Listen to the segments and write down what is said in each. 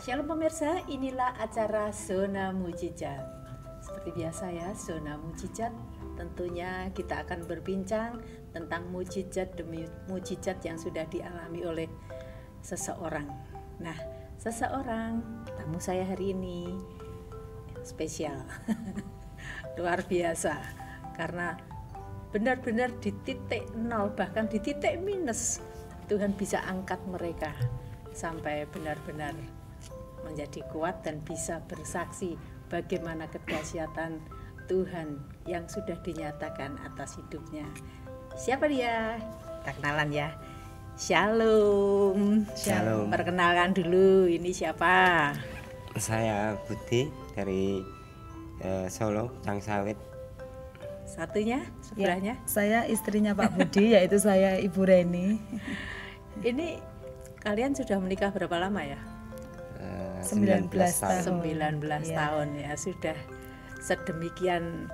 Shalom pemirsa, inilah acara Zona Mujizat. Seperti biasa ya, Zona Mujizat tentunya kita akan berbincang tentang mujizat demi mujizat yang sudah dialami oleh seseorang. Nah, seseorang tamu saya hari ini spesial, luar biasa, karena benar-benar di titik nol, bahkan di titik minus, Tuhan bisa angkat mereka sampai benar-benar menjadi kuat dan bisa bersaksi bagaimana kedahsyatan Tuhan yang sudah dinyatakan atas hidupnya. Siapa dia? Kita kenalan ya. Shalom. Shalom. Perkenalkan dulu, ini siapa? Saya Budi dari Solo, Cangsawit. Satunya sebelahnya? Ya, saya istrinya Pak Budi, yaitu saya Ibu Reni. Ini kalian sudah menikah berapa lama ya? 19 tahun. 19 tahun ya, sudah sedemikian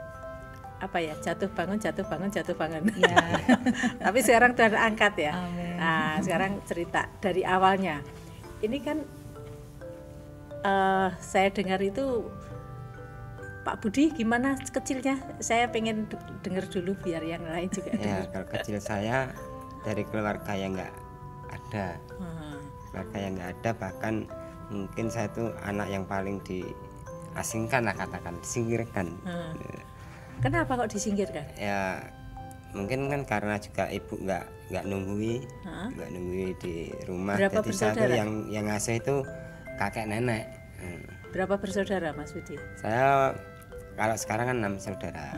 apa ya, jatuh bangun. Ya. Tapi sekarang Tuhan angkat ya. Amin. Nah, sekarang cerita dari awalnya. Ini kan saya dengar itu Pak Budi gimana kecilnya? Saya pengen dengar dulu biar yang lain juga dengar. Ya, kalau kecil saya dari keluarga yang nggak ada, keluarga yang nggak ada, bahkan mungkin saya tuh anak yang paling diasingkan lah, katakan disingkirkan. Kenapa kok disingkirkan? Ya mungkin kan karena juga ibu nggak nunggui di rumah. Berapa jadi saya tuh bersaudara? yang ngasuh itu kakek nenek. Berapa bersaudara Mas Budi? Saya kalau sekarang kan 6 saudara.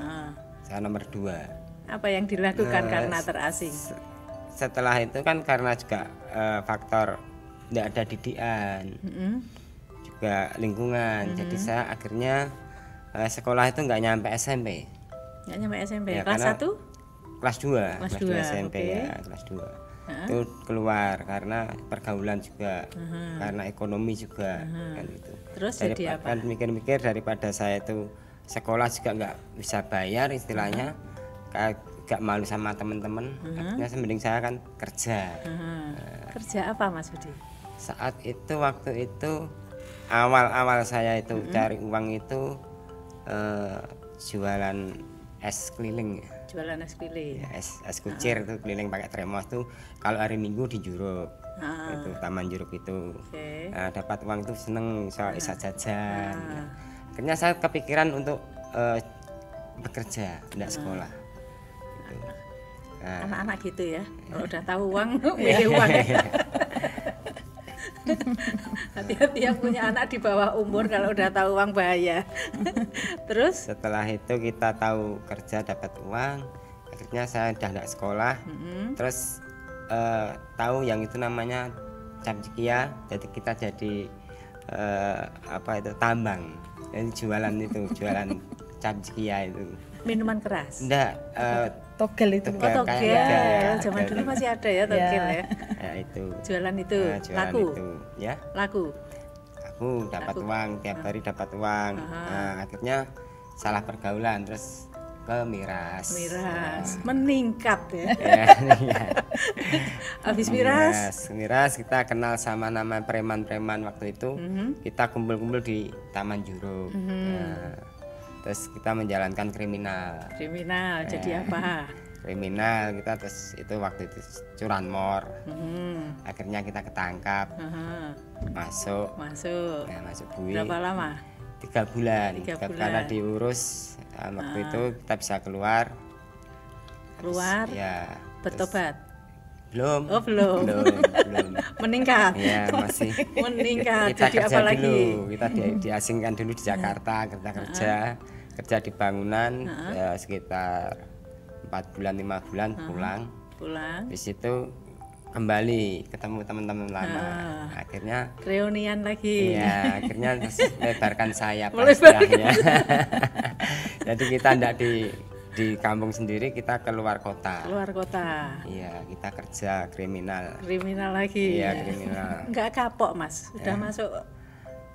Saya nomor 2. Apa yang dilakukan karena terasing? Setelah itu kan karena juga faktor tidak ada didikan, juga lingkungan. Jadi saya akhirnya sekolah itu nggak nyampe SMP. Nggak nyampe SMP. Ya, Kelas karena 1? Kelas 2. Kelas Kelas 2 2, SMP oke. ya, kelas 2. Itu keluar karena pergaulan juga, karena ekonomi juga kan gitu. Terus jadi apa? Kan mikir-mikir daripada saya itu sekolah juga nggak bisa bayar istilahnya, gak malu sama teman-teman. Akhirnya mending saya kan kerja. Kerja apa Mas Budi? Saat itu, waktu itu awal saya itu cari uang itu jualan es keliling. Jualan es keliling. Ya, es kucir itu keliling pakai tremos tuh. Kalau hari Minggu di Juruk, itu Taman Juruk itu. Oke. Nah, dapat uang tuh seneng soal bisa jajan. Akhirnya saya kepikiran untuk bekerja, tidak sekolah. Gitu. Nah, Anak-anak gitu ya. Kalau udah tahu uang, milih uang. Hati-hati yang punya anak di bawah umur kalau udah tahu uang bahaya. Terus? setelah itu kita tahu kerja dapat uang, akhirnya saya udah nggak sekolah. Terus tahu yang itu namanya capcikia, jadi kita jadi apa itu tambang, jadi jualan capcikia itu. Minuman keras? Enggak, Togel itu. Togel. Togel. Kayak Zaman togel. dulu masih ada ya togel ya. ya itu. Jualan itu, Nah, jualan laku? itu, ya. Laku? Aku dapat uang, tiap hari dapat uang. Nah, akhirnya salah pergaulan, terus ke miras. Miras, meningkat ya. Ya. Habis miras? Miras kita kenal sama nama preman-preman waktu itu. Kita kumpul-kumpul di Taman Juruk. Nah, terus kita menjalankan kriminal. Kriminal, jadi apa? Kriminal kita, terus itu waktu itu curanmor. Akhirnya kita ketangkap, masuk. Masuk. Nah, masuk bui. Berapa lama? 3 bulan. Tiga bulan. Karena diurus. Waktu itu kita bisa keluar. Keluar, Ya. bertobat? Belum. Oh, belum. Belum. Meningkat? Ya, masih. meningkat, Kita jadi kerja apa lagi? dulu. Kita diasingkan dulu di Jakarta, kerja di bangunan ya, sekitar 4 bulan 5 bulan pulang. Pulang, Di situ kembali ketemu teman-teman lama. Akhirnya reunian lagi. iya, akhirnya lebarkan sayap Melebarkan. istilahnya. Jadi kita tidak di kampung sendiri, kita keluar kota. Keluar kota, Iya, kita kerja kriminal. kriminal lagi. Iya, kriminal. Nggak kapok Mas, udah masuk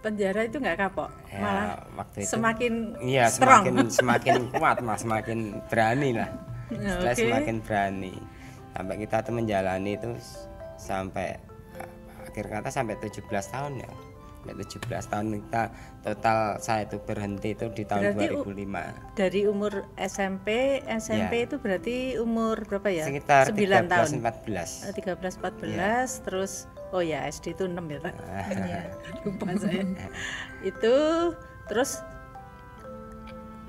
penjara itu nggak kapok, Ya, malah waktu itu semakin iya, strong. semakin kuat Mas, semakin berani lah. Setelah Oke. semakin berani. Sampai kita tuh menjalani itu sampai akhir kata sampai 17 tahun ya. Ya, 17 tahun kita total saya itu berhenti itu di tahun Berarti 2005. Dari umur SMP Ya. itu berarti umur berapa ya? Sekitar 9 tahun. 13-14. 13-14 terus oh ya SD itu 6 ya Pak. Iya. Lupa saya. Itu terus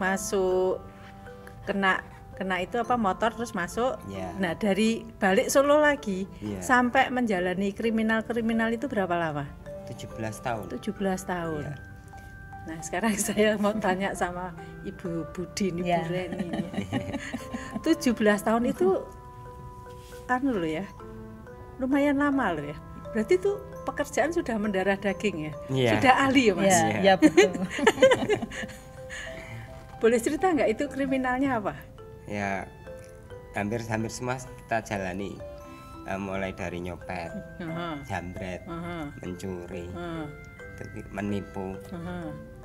masuk kena itu apa motor terus masuk. Ya. Nah, dari balik Solo lagi Iya. sampai menjalani kriminal itu berapa lama? 17 tahun. 17 tahun. Iya. Nah, sekarang saya mau tanya sama Ibu Budi nih, Iya. Bu Reni. 17 tahun itu anu loh ya. Lumayan lama loh ya. Berarti itu pekerjaan sudah mendarah daging ya. Iya. Sudah ahli ya, Mas. Iya, Iya. iya betul. Boleh cerita nggak itu kriminalnya apa? Ya hampir semua kita jalani. Mulai dari nyopet, jambret, mencuri, menipu,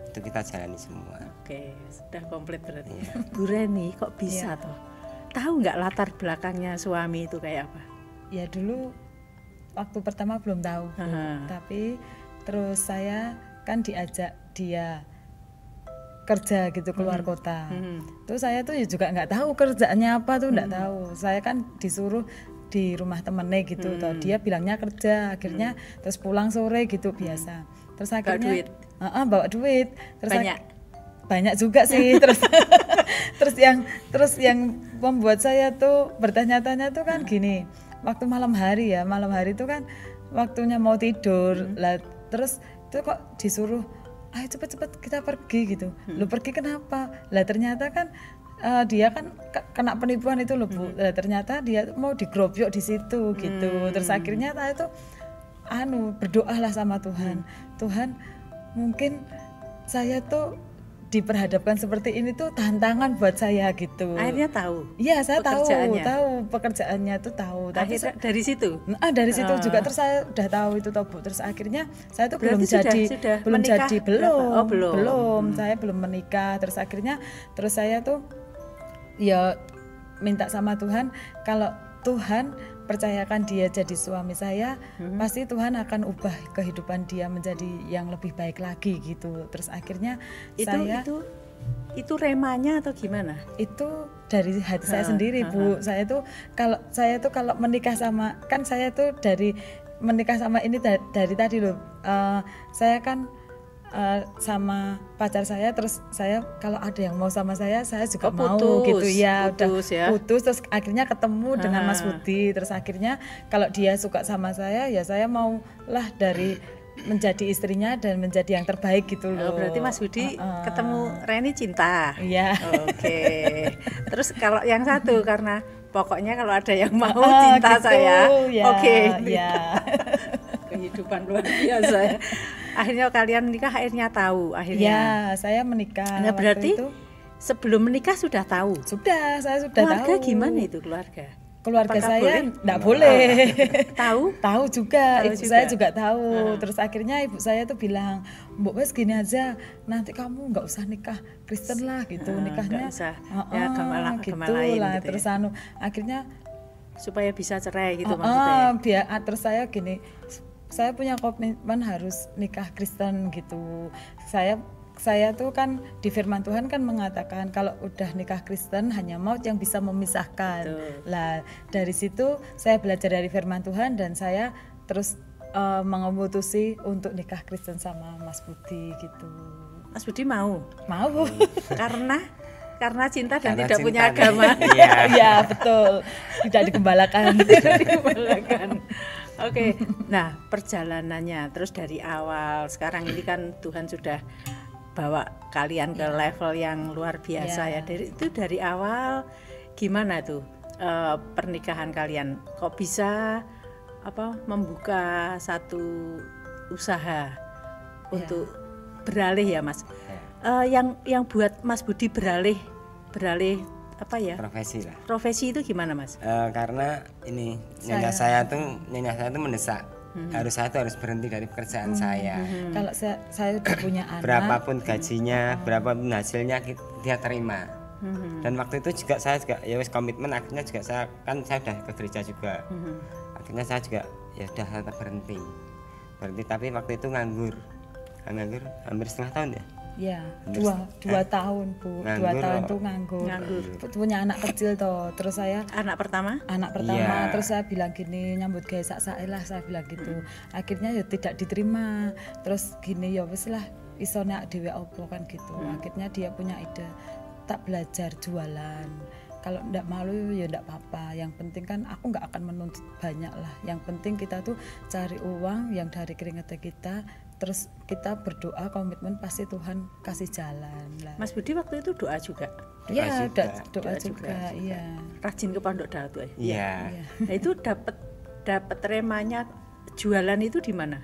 itu kita jalani semua. Oke, sudah komplit berarti. Iya. Bu Reni kok bisa toh? Tahu nggak latar belakangnya suami itu kayak apa? Ya dulu waktu pertama belum tahu, Bu. Tapi terus saya kan diajak dia kerja gitu keluar kota. Terus saya tuh juga nggak tahu kerjaannya apa tuh, nggak tahu. Saya kan disuruh di rumah temennya gitu, toh dia bilangnya kerja, akhirnya terus pulang sore gitu biasa. Terus akhirnya duit? Bawa duit. Terus Banyak? banyak juga sih. Terus terus yang membuat saya tuh bertanya-tanya tuh kan gini, waktu malam hari itu kan waktunya mau tidur lah, terus itu kok disuruh ayo cepet-cepet kita pergi gitu. Lu pergi kenapa? Lah ternyata kan dia kan kena penipuan itu loh, Bu. Lah ternyata dia mau digrobyok di situ gitu. Terus akhirnya saya tuh berdoalah sama Tuhan. Tuhan, mungkin saya tuh diperhadapkan seperti ini tuh tantangan buat saya gitu. Akhirnya tahu. Iya, saya tahu pekerjaannya. pekerjaannya tuh tahu. Tapi Akhirnya dari situ. dari situ juga terus saya udah tahu itu toh, Bu. Terus akhirnya saya tuh Berarti sudah belum menikah jadi berapa? belum. Saya belum menikah. Terus akhirnya saya tuh ya minta sama Tuhan, kalau Tuhan percayakan dia jadi suami saya, pasti Tuhan akan ubah kehidupan dia menjadi yang lebih baik lagi gitu. Terus akhirnya itu remanya atau gimana? Itu dari hati saya sendiri, Bu. Saya tuh kalau menikah sama, kan saya tuh dari menikah sama ini dari tadi loh. Saya kan sama pacar saya, terus saya kalau ada yang mau sama saya juga mau gitu ya. Putus terus akhirnya ketemu dengan Mas Budi, terus akhirnya kalau dia suka sama saya ya saya mau lah dari menjadi istrinya dan menjadi yang terbaik gitu loh. Berarti Mas Budi ketemu Reni cinta. Iya. Oke. Terus kalau yang satu karena pokoknya kalau ada yang mau cinta gitu, saya. Ya, oke. Ya. Kehidupan luar biasa ya. Akhirnya kalian menikah, akhirnya tahu akhirnya. Ya, saya menikah. Nah, berarti itu, sebelum menikah sudah tahu. Saya sudah keluarga tahu. Gimana itu keluarga? Keluarga apakah saya enggak boleh. Tahu juga, ibu saya juga tahu. Terus akhirnya ibu saya tuh bilang, "Mbok wes gini aja, nanti kamu enggak usah nikah Kristen lah gitu, nikahnya usah. Ya agama gitu lain lah." gitu. Terus akhirnya supaya bisa cerai gitu maksudnya. Terus saya gini, saya punya komitmen harus nikah Kristen gitu. Saya tuh kan di firman Tuhan kan mengatakan kalau udah nikah Kristen hanya maut yang bisa memisahkan. Lah dari situ saya belajar dari firman Tuhan dan saya terus memutusi untuk nikah Kristen sama Mas Budi gitu. Mas Budi mau? Mau. Karena cinta dan Karena tidak cinta punya agama. Iya betul, tidak dikembalakan. Oke. Nah perjalanannya terus dari awal, sekarang ini kan Tuhan sudah bawa kalian ke level yang luar biasa ya. Dari awal gimana tuh pernikahan kalian? Kok bisa membuka satu usaha untuk beralih ya Mas? Yang buat Mas Budi beralih profesi lah. Profesi itu gimana Mas? Karena ini nyonya saya tuh mendesak. Saya tuh harus berhenti dari pekerjaan saya. Kalau saya udah punya anak, berapapun gajinya, berapapun hasilnya dia terima. Dan waktu itu juga saya ya wis komitmen, akhirnya juga saya udah ke gereja juga. Akhirnya saya juga ya udah tetap berhenti. Tapi waktu itu nganggur. nganggur hampir setengah tahun ya. Ya, dua tahun Bu, 2 tahun tuh nganggur. Punya anak kecil toh, terus saya Anak pertama, Iya. terus saya bilang gini, nyambut gawe sak-sake lah, saya bilang gitu. Akhirnya ya tidak diterima, terus gini ya wis lah, isone dhewe opo kan gitu. Akhirnya dia punya ide, tak belajar jualan. Kalau ndak malu ya ndak apa-apa, yang penting kan aku nggak akan menuntut banyak lah, yang penting kita tuh cari uang yang dari keringat kita, terus kita berdoa, komitmen, pasti Tuhan kasih jalan lah. Mas Budi waktu itu doa juga, Iya, juga. doa juga, iya. rajin ke pondok daud tuh. Iya. Nah itu dapat remanya jualan itu di mana?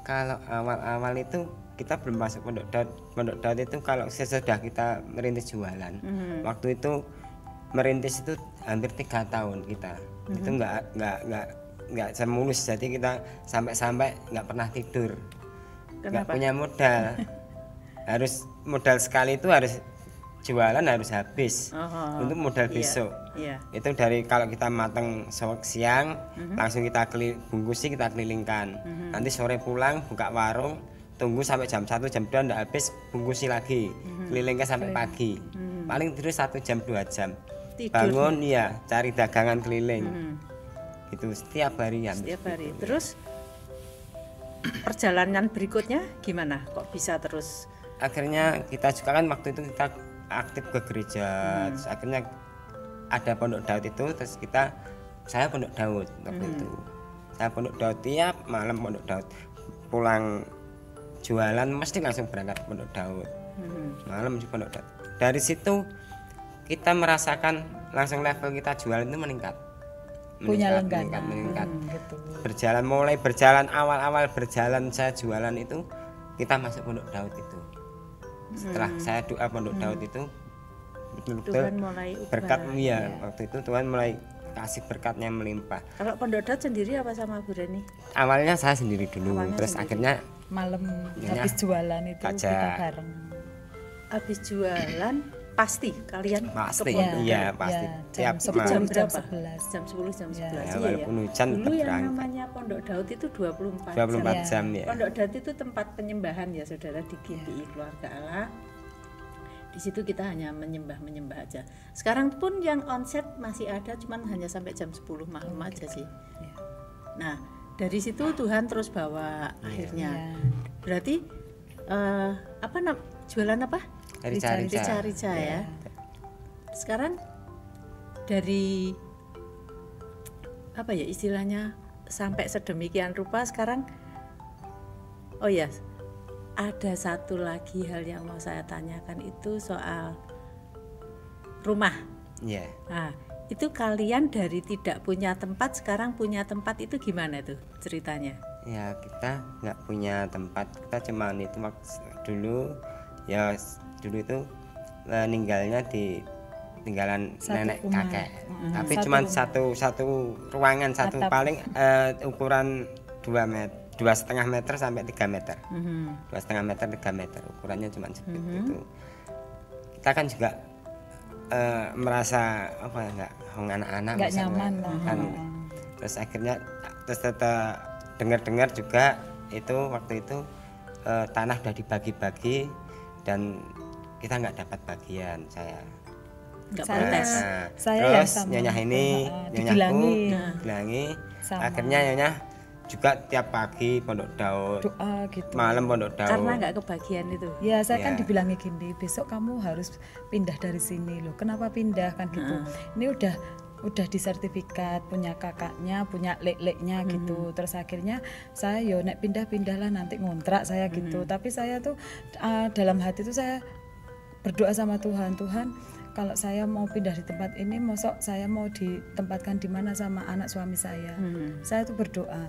Kalau awal-awal itu kita belum masuk pondok daud. Pondok daud itu kalau sesudah kita merintis jualan, waktu itu merintis itu hampir 3 tahun kita. Itu nggak semulus, jadi kita sampai nggak pernah tidur. Nggak punya modal. Harus modal sekali itu harus jualan harus habis untuk modal besok. Iya. Itu dari kalau kita matang siang langsung kita bungkusi, kita kelilingkan. Nanti sore pulang buka warung, tunggu sampai jam 1 jam 2 ndak habis, bungkusi lagi, kelilingkan sampai pagi. Paling tidur 1 jam 2 jam. Tidur. Bangun ya cari dagangan keliling. Itu setiap hari ya. Setiap hari. Terus perjalanan berikutnya gimana? Kok bisa terus? Akhirnya kita juga kan waktu itu kita aktif ke gereja. Terus akhirnya ada pondok daud itu, terus saya pondok daud waktu itu. Saya pondok daud tiap malam pondok daud. Pulang jualan mesti langsung berangkat pondok daud. Malam di pondok daud. Dari situ kita merasakan langsung level kita jualan itu meningkat. Punya langganan. Meningkat. Gitu. Mulai berjalan awal berjalan saya jualan itu kita masuk pondok daud itu. Setelah saya doa pondok daud itu betul-betul Tuhan mulai ubah. berkat waktu itu Tuhan mulai kasih berkatnya melimpah. Kalau pondok daud sendiri apa sama Bu Reni? Awalnya saya sendiri dulu, terus akhirnya Malam Iya. habis jualan itu Baca. kita bareng. Habis jualan pasti kalian pasti ke pondok iya daud. pasti Ya, tiap jam malam. Jam 10, berapa? jam 11. Jam 10 jam 11. Ya, Iya, walaupun hujan Dulu tetap yang berangkat. namanya pondok daud itu 24 24 jam. jam ya. Pondok daud itu tempat penyembahan ya saudara di GPI Keluarga Allah. Di situ kita hanya menyembah aja. Sekarang pun yang onset masih ada, cuman hanya sampai jam 10 malam aja sih. Ya. Nah dari situ Tuhan terus bawa akhirnya. Berarti jualan apa? Rica ya. Sekarang dari apa ya istilahnya sampai sedemikian rupa sekarang. Oh ya, ada satu lagi hal yang mau saya tanyakan itu soal rumah. Iya. Nah, itu kalian dari tidak punya tempat sekarang punya tempat itu gimana tuh ceritanya? Ya kita nggak punya tempat, kita cuman itu dulu itu ninggalnya di tinggalan nenek rumah. kakek. Tapi cuma satu ruangan satu Atap. paling ukuran 2,5 meter sampai 3 meter. 2,5 meter 3 meter ukurannya cuma seperti itu. Kita kan juga merasa apa nggak anak-anak Nggak masa nyaman kan. Terus akhirnya dengar juga itu waktu itu tanah udah dibagi-bagi dan kita nggak dapat bagian saya. Nggak Saya- protes. Saya Terus yang sama. nyonya ini, Dibilangi. dibilangi. Sama. Akhirnya nyonya juga tiap pagi pondok daud, Doa gitu. malam pondok daud. Karena nggak kebagian itu. Ya saya kan Ya. dibilangi gini, besok kamu harus pindah dari sini loh. Kenapa pindah kan gitu? Ini udah di sertifikat, punya kakaknya, punya lek-leknya gitu. Terus akhirnya saya nek pindah lah nanti ngontrak saya gitu. Tapi saya tuh dalam hati tuh saya berdoa sama Tuhan, kalau saya mau pindah di tempat ini, mosok saya mau ditempatkan di mana sama anak suami saya. Saya tuh berdoa,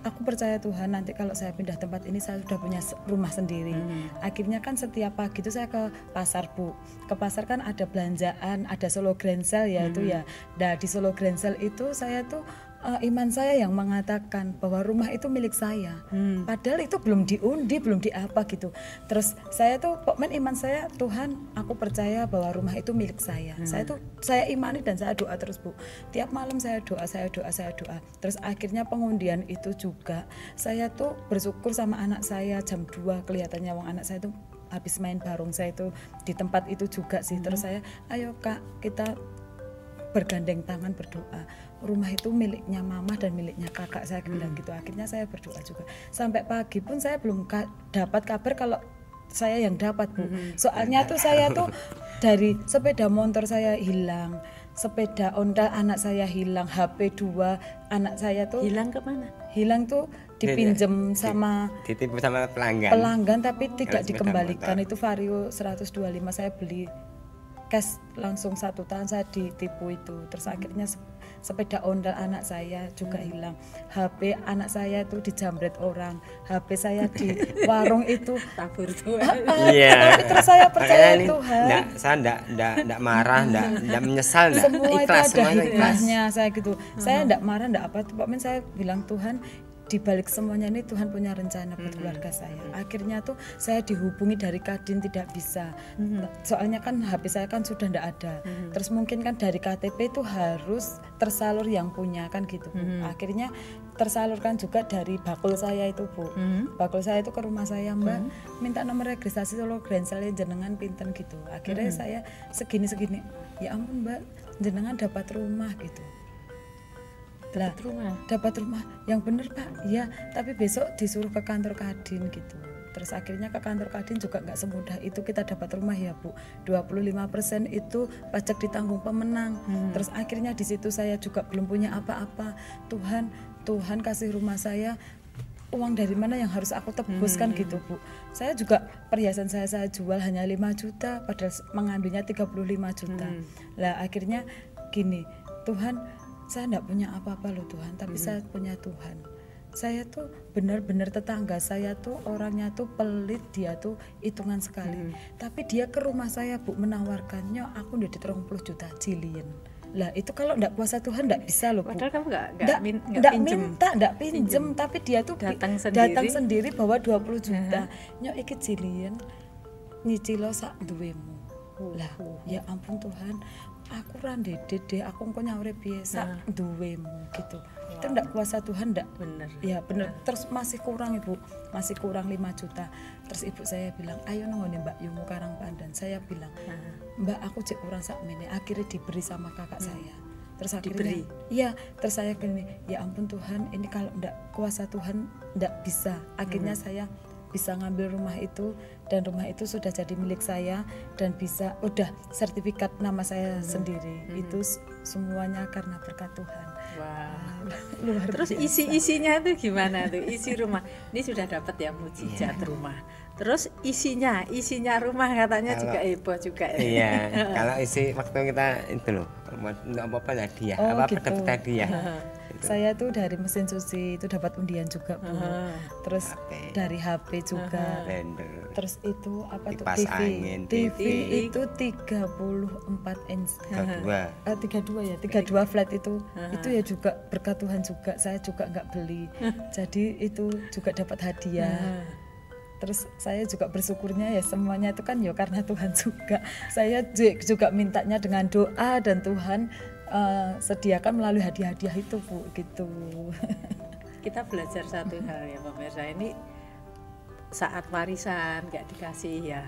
aku percaya Tuhan nanti kalau saya pindah tempat ini saya sudah punya rumah sendiri. Akhirnya kan setiap pagi itu saya ke pasar Bu. Ke pasar kan ada belanjaan, ada Solo Grand Sale ya itu ya. Nah di Solo Grand Sale itu saya tuh iman saya yang mengatakan bahwa rumah itu milik saya. Padahal itu belum diundi, belum diapa gitu. Terus saya tuh pokoknya iman saya, Tuhan, aku percaya bahwa rumah itu milik saya. Saya imani dan saya doa terus, Bu. Tiap malam saya doa. Terus akhirnya pengundian itu juga saya tuh bersyukur sama anak saya jam 2 kelihatannya anak saya tuh habis main barung, saya itu di tempat itu juga sih. Terus saya, ayo Kak, kita bergandeng tangan berdoa. Rumah itu miliknya mama dan miliknya kakak, saya bilang gitu. Akhirnya saya berdoa juga. Sampai pagi pun saya belum dapat kabar kalau saya yang dapat, Bu. Soalnya tuh saya tuh dari sepeda motor saya hilang, sepeda ondel anak saya hilang, HP 2 anak saya tuh Hilang ke mana? hilang tuh dipinjem sama ditipu sama pelanggan tapi tidak sepeda dikembalikan. motor. Itu Vario 125 saya beli cash langsung 1 tahun, saya ditipu itu. Terus akhirnya sepeda ondel anak saya juga hilang, HP anak saya itu dijamret orang, HP saya di warung itu Tabur tuh. Iya. Tapi terus saya percaya Makanya ini Tuhan. saya enggak marah, enggak menyesal, enggak Semua ikhlas, itu ada semuanya ikhlas. hikmahnya saya gitu. Saya enggak marah, enggak apa. Pokoknya saya bilang Tuhan, di balik semuanya ini Tuhan punya rencana buat keluarga saya. Akhirnya tuh saya dihubungi dari Kadin tidak bisa. Soalnya kan HP saya kan sudah enggak ada. Terus mungkin kan dari KTP itu harus tersalur yang punya kan gitu, Bu. Akhirnya tersalurkan juga dari bakul saya itu, Bu. Bakul saya itu ke rumah saya, Mbak, minta nomor registrasi Solo Grand Sale jenengan pinten gitu. Akhirnya saya segini-segini, ya ampun Mbak, jenengan dapat rumah gitu. Dapat rumah yang bener Pak, iya, tapi besok disuruh ke kantor Kadin gitu. Terus akhirnya ke kantor Kadin juga nggak semudah itu kita dapat rumah ya, Bu. 25% itu pajak ditanggung pemenang. Terus akhirnya di situ saya juga belum punya apa-apa. Tuhan kasih rumah saya, uang dari mana yang harus aku tebuskan gitu, Bu. Saya juga perhiasan saya jual hanya 5 juta padahal mengambilnya 35 juta. Lah akhirnya gini, Tuhan, saya enggak punya apa-apa loh Tuhan, tapi saya punya Tuhan. Saya tuh benar-benar tetangga saya tuh orangnya tuh pelit, dia tuh hitungan sekali. Tapi dia ke rumah saya, Bu, menawarkannya aku udah di 30 juta jilin. Lah itu kalau enggak kuasa Tuhan enggak bisa loh, Bu. Padahal kamu enggak pinjem, tapi dia tuh datang sendiri bawa 20 juta. Nyok iki jilin nyicilo sak duwemu. Lah ya ampun Tuhan, aku randede deh, aku engko nyaure biasa duwemu gitu. Itu ndak kuasa Tuhan ndak? Bener. Ya bener. Terus masih kurang Ibu, masih kurang 5 juta. Terus ibu saya bilang, ayo nongone Mbak Yumu Karang Pandan. Saya bilang, Mbak aku cek kurang sakmene. Akhirnya diberi sama kakak saya. Terus akhirnya, iya, terus saya gini, ya ampun Tuhan, ini kalau ndak kuasa Tuhan ndak bisa. Akhirnya saya bisa ngambil rumah itu dan rumah itu sudah jadi milik saya dan bisa udah sertifikat nama saya sendiri. Itu semuanya karena berkat Tuhan. Luar Terus biasa. Isinya itu gimana tuh? Isi rumah. Ini sudah dapat ya mujizat rumah. Terus isinya rumah katanya kalau, juga heboh juga ya. Iya, kalau isi waktu kita itu loh, untuk apa hadiah, apa gitu. dapat hadiah. Saya tuh dari mesin cuci itu dapat undian juga, Bu. Terus HP. Dari HP juga. Blender. Terus itu apa tuh? Kipas angin, TV itu 34 inch. 32 ya, 32 flat itu. Itu ya juga berkat Tuhan juga. Saya juga nggak beli. Jadi itu juga dapat hadiah. Terus saya juga bersyukurnya ya semuanya itu kan ya karena Tuhan juga. Saya juga mintanya dengan doa dan Tuhan sediakan melalui hadiah-hadiah itu, Bu, gitu. Kita belajar satu hal ya pemirsa, ini saat warisan nggak dikasih ya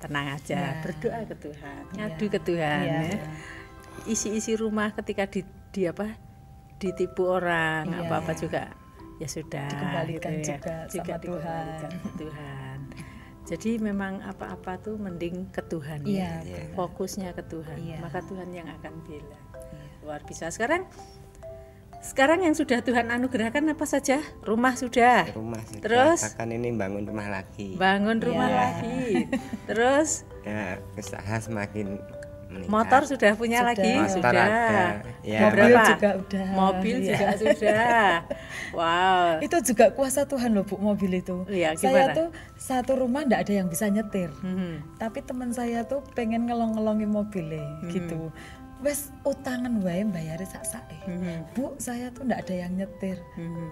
tenang aja, berdoa ke Tuhan, ngadu ke Tuhan. Isi-isi rumah ketika ditipu orang apa-apa juga ya sudah dikembalikan gitu juga ya. sama Tuhan. Tuhan. Jadi memang apa-apa tuh mending ke Tuhan ya. Fokusnya ke Tuhan. Maka Tuhan yang akan bilang. Luar biasa. Sekarang yang sudah Tuhan anugerahkan apa saja? Rumah sudah. Terus bahkan ini bangun rumah lagi. Lagi. Terus usaha semakin meningkat. Motor sudah punya lagi? Motor ada. Ya. Mobil juga udah. Mobil juga sudah. Wow. Itu juga kuasa Tuhan loh, Bu, mobil itu. Saya tuh satu rumah enggak ada yang bisa nyetir. Tapi teman saya tuh pengen ngelong-ngelongin mobilnya gitu. wes utangan wae bayare sak-sake. Bu, saya tuh ndak ada yang nyetir.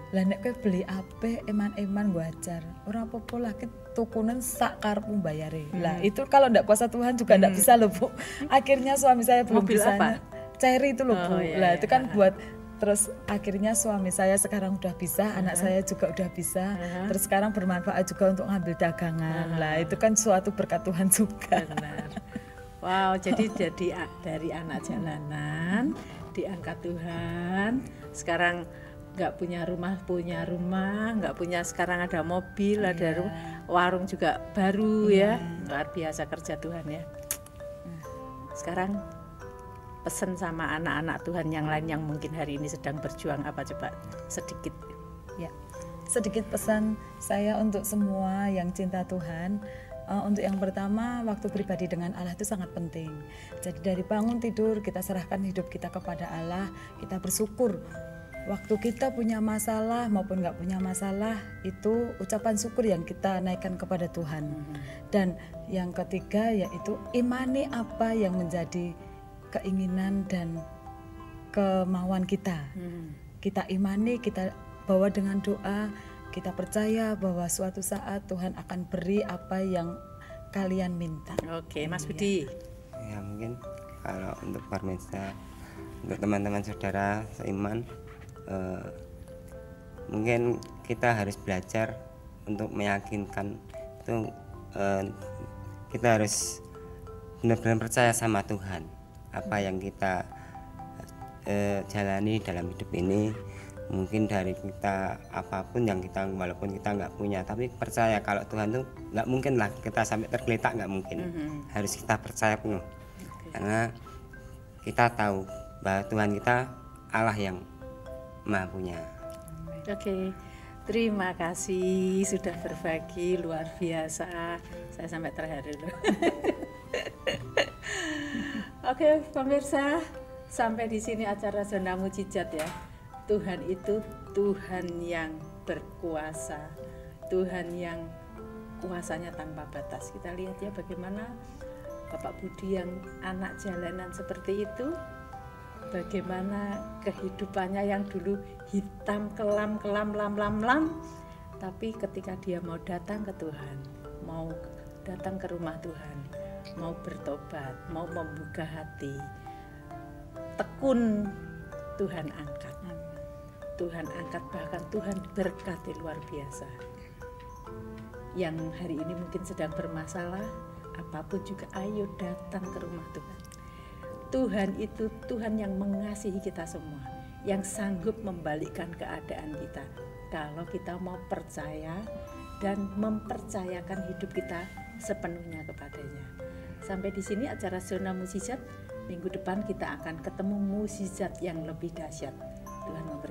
Lah nek kowe beli apik eman-eman wajar. Ora apa-apa lah tukunen sak karepmu bayare. Lah itu kalau ndak kuasa Tuhan juga ndak bisa loh, Bu. Akhirnya suami saya belum Mobil bisa. apa? Cherry itu loh, Bu. Iya, Lah iya. itu kan buat terus akhirnya suami saya sekarang udah bisa, anak saya juga udah bisa. Terus sekarang bermanfaat juga untuk ngambil dagangan. Lah itu kan suatu berkat Tuhan juga. Benar. Wow, jadi dari anak jalanan diangkat Tuhan. Sekarang nggak punya rumah, nggak punya, sekarang ada mobil, ada warung juga baru ya. Luar biasa kerja Tuhan ya. Sekarang pesan sama anak-anak Tuhan yang lain yang mungkin hari ini sedang berjuang, apa coba sedikit? Ya, sedikit pesan saya untuk semua yang cinta Tuhan. Untuk yang pertama, waktu pribadi dengan Allah itu sangat penting. Jadi dari bangun tidur kita serahkan hidup kita kepada Allah, kita bersyukur. Waktu kita punya masalah maupun nggak punya masalah, itu ucapan syukur yang kita naikkan kepada Tuhan. Dan yang ketiga yaitu imani apa yang menjadi keinginan dan kemauan kita. Kita imani, kita bawa dengan doa, kita percaya bahwa suatu saat Tuhan akan beri apa yang kalian minta. Oke, Mas Budi. Ya mungkin kalau untuk pemirsa, untuk teman-teman saudara seiman, mungkin kita harus belajar untuk meyakinkan itu, kita harus benar-benar percaya sama Tuhan. Apa yang kita jalani dalam hidup ini, mungkin dari kita apapun yang kita, walaupun kita nggak punya, tapi percaya kalau Tuhan tuh nggak mungkin lah kita sampai tergeletak, nggak mungkin. Harus kita percaya penuh, karena kita tahu bahwa Tuhan kita Allah yang Maha punya. Oke, terima kasih sudah berbagi, luar biasa. Saya sampai terharu loh. Oke, pemirsa, sampai di sini acara Zona Mujizat ya. Tuhan itu Tuhan yang berkuasa, Tuhan yang kuasanya tanpa batas. Kita lihat ya bagaimana Bapak Budi yang anak jalanan seperti itu, bagaimana kehidupannya yang dulu hitam kelam, tapi ketika dia mau datang ke Tuhan, mau datang ke rumah Tuhan, mau bertobat, mau membuka hati, tekun, Tuhan angkat. Tuhan angkat, bahkan Tuhan berkati luar biasa. Yang hari ini mungkin sedang bermasalah, apapun juga ayo datang ke rumah Tuhan. Tuhan itu Tuhan yang mengasihi kita semua, yang sanggup membalikkan keadaan kita kalau kita mau percaya dan mempercayakan hidup kita sepenuhnya kepadanya. Sampai di sini acara Zona Mujizat. Minggu depan kita akan ketemu mujizat yang lebih dahsyat. Tuhan memberkati.